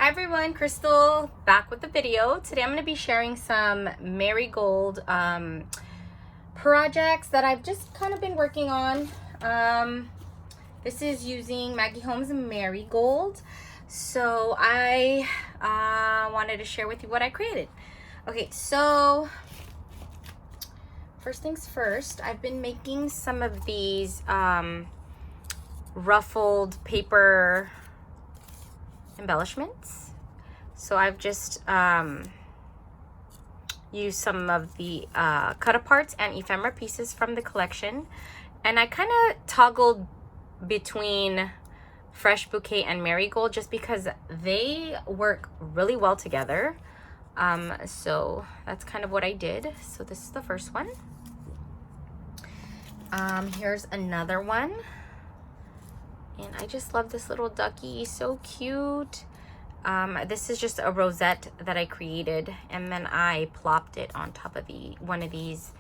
Hi everyone, Crystal back with the video. Today I'm going to be sharing some Marigold projects that I've just kind of been working on. This is using Maggie Holmes Marigold. So I wanted to share with you what I created. Okay, so first things first, I've been making some of these ruffled paper embellishments. So I've just used some of the cut aparts and ephemera pieces from the collection, and I kind of toggled between Fresh Bouquet and Marigold just because they work really well together. So that's kind of what I did. So this is the first one. Here's another one. And I just love this little ducky, so cute. This is just a rosette that I created, and then I plopped it on top of one of these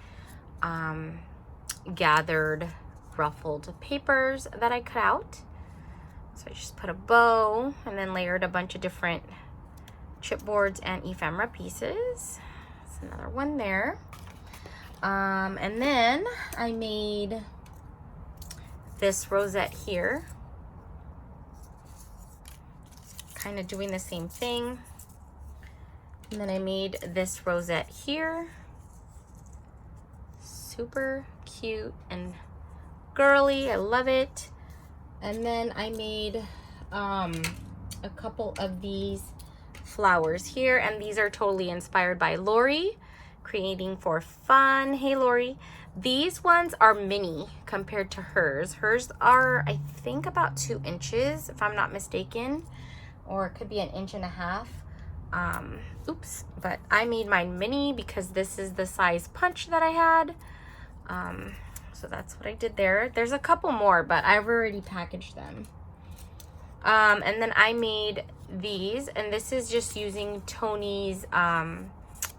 gathered ruffled papers that I cut out. So I just put a bow and then layered a bunch of different chipboards and ephemera pieces. That's another one there. And then I made this rosette here, kind of doing the same thing. And then I made this rosette here, super cute and girly. I love it. And then I made a couple of these flowers here, and these are totally inspired by Lori, creating for fun. Hey Lori. These ones are mini compared to hers. Hers are, I think, about 2 inches if I'm not mistaken, or it could be 1.5 inches. Oops, but I made mine mini because this is the size punch that I had. So that's what I did there. There's a couple more, but I've already packaged them. And then I made these, and this is just using Tony's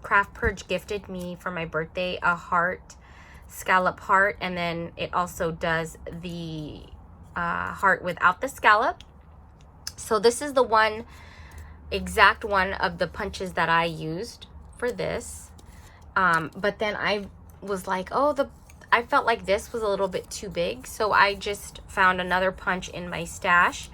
Craft Purge gifted me for my birthday a heart, scallop heart, and then it also does the heart without the scallop. So this is the exact one of the punches that I used for this. But then I was like, I felt like this was a little bit too big. So I just found another punch in my stash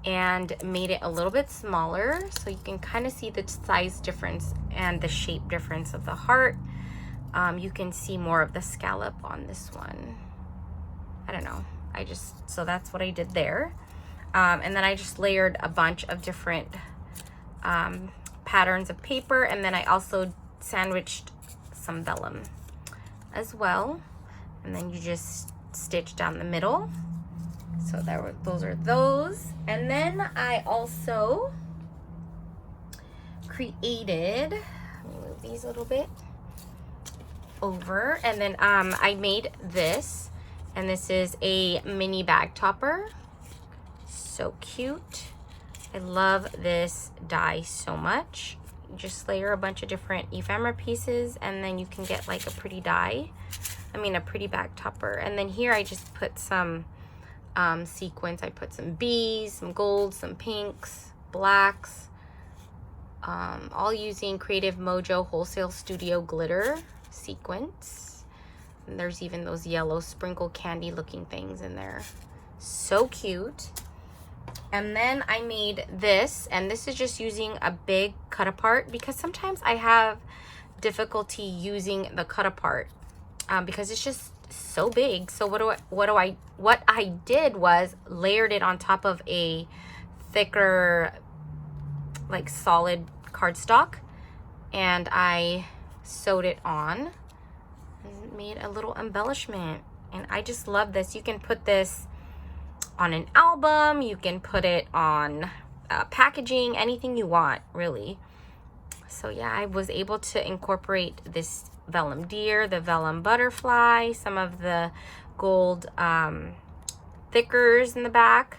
and made it a little bit smaller. So you can kind of see the size difference and the shape difference of the heart. You can see more of the scallop on this one. I don't know. So that's what I did there. And then I just layered a bunch of different patterns of paper, and then I also sandwiched some vellum as well, and then you just stitch down the middle. So those are those. And then I also created, let me move these a little bit over, and then I made this, and this is a mini bag topper. So cute. I love this die so much. You just layer a bunch of different ephemera pieces, and then you can get like a pretty die. I mean, a pretty bag topper. And then here I just put some sequins. I put some bees, some golds, some pinks, blacks, all using Creative Mojo Wholesale Studio glitter sequins. And there's even those yellow sprinkle candy looking things in there. So cute. And then I made this, and this is just using a big cut apart because sometimes I have difficulty using the cut apart because it's just so big. So what I did was layered it on top of a thicker, like solid cardstock, and I sewed it on and made a little embellishment. And I just love this. You can put this on an album, you can put it on packaging, anything you want, really. So yeah, I was able to incorporate this vellum deer, the vellum butterfly, some of the gold thickers in the back,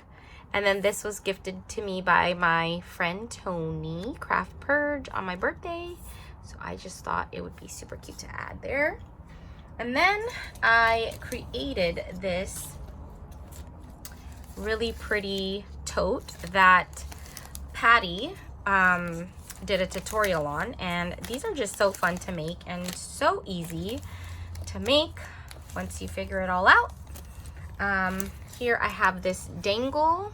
and then this was gifted to me by my friend Tony, Craft Purge, on my birthday. So I just thought it would be super cute to add there. And then I created this really pretty tote that Patty did a tutorial on, and these are just so fun to make and so easy to make once you figure it all out. Here I have this dangle.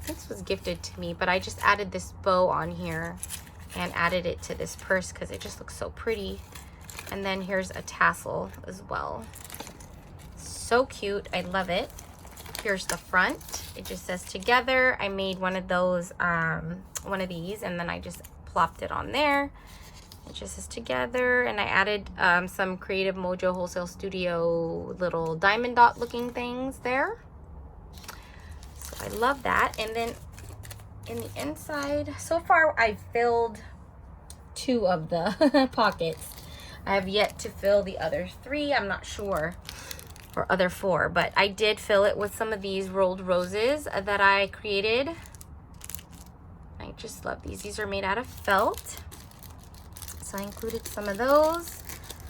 This was gifted to me, but I just added this bow on here and added it to this purse because it just looks so pretty. And then here's a tassel as well. So cute, I love it. Here's the front. It just says together. I made one of those, one of these, and then I just plopped it on there. It just says together, and I added some Creative Mojo Wholesale Studio little diamond dot looking things there. So I love that. And then in the inside, so far I've filled 2 of the pockets. I have yet to fill the other 3. I'm not sure, or other 4, but I did fill it with some of these rolled roses that I created. I just love these. These are made out of felt. So I included some of those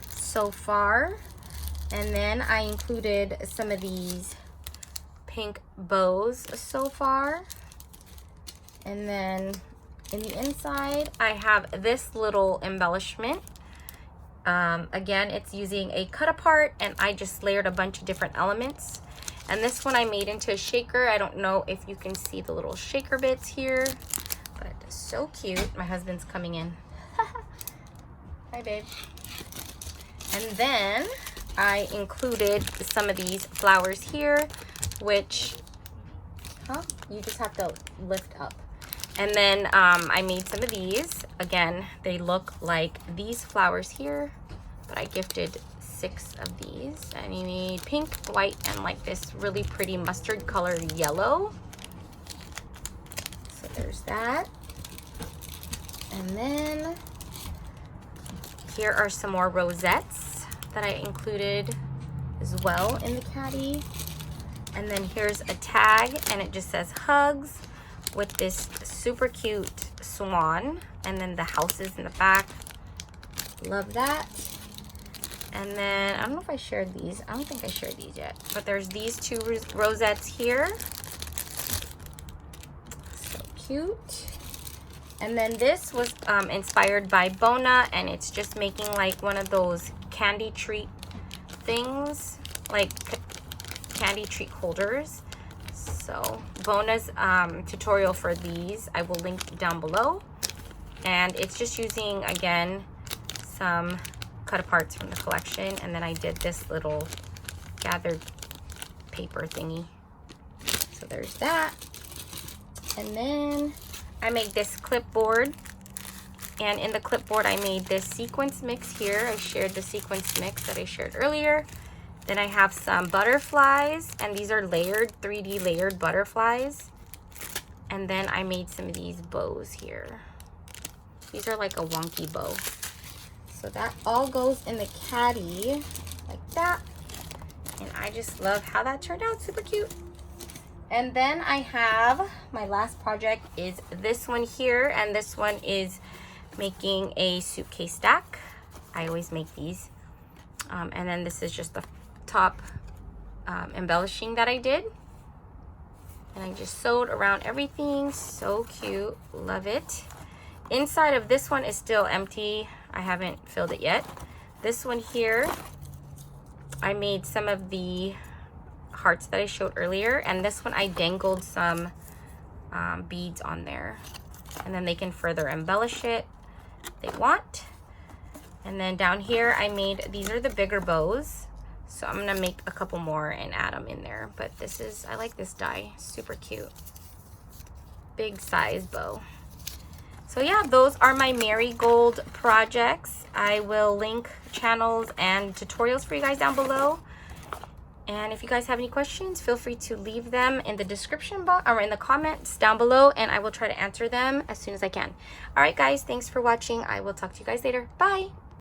so far. And then I included some of these pink bows so far. And then in the inside, I have this little embellishment. Again, it's using a cut apart, and I just layered a bunch of different elements. And this one I made into a shaker. I don't know if you can see the little shaker bits here, but so cute. My husband's coming in. Hi, babe. And then I included some of these flowers here, which, you just have to lift up. And then I made some of these. Again, they look like these flowers here, but I gifted 6 of these. And you need pink, white, and like this really pretty mustard colored yellow. So there's that. And then here are some more rosettes that I included as well in the caddy. And then here's a tag, and it just says hugs with this super cute swan, and then the houses in the back. Love that. And then I don't know if I shared these. I don't think I shared these yet, but there's these 2 rosettes here. So cute. And then this was inspired by Bona, and it's just making like one of those candy treat things, like candy treat holders. So Bona's tutorial for these I will link down below, and it's just using, again, some cut aparts from the collection, and then I did this little gathered paper thingy. So there's that. And then I made this clipboard, and in the clipboard I made this sequence mix here. I shared the sequence mix that I shared earlier. Then I have some butterflies, and these are layered, 3D layered butterflies. And then I made some of these bows here. These are like a wonky bow. So that all goes in the caddy like that. And I just love how that turned out, super cute. And then I have, my last project is this one here, and this one is making a suitcase stack. I always make these. And then this is just the top embellishing that I did, and I just sewed around everything. So cute, love it. Inside of this one is still empty. I haven't filled it yet. This one here, I made some of the hearts that I showed earlier, and this one I dangled some beads on there, and then they can further embellish it if they want. And then down here I made, these are the bigger bows, so I'm gonna make a couple more and add them in there. But this is, I like this die, super cute, big size bow. So yeah, those are my Marigold projects. I will link channels and tutorials for you guys down below. And if you guys have any questions, feel free to leave them in the description box or in the comments down below, and I will try to answer them as soon as I can. All right, guys, thanks for watching. I will talk to you guys later. Bye.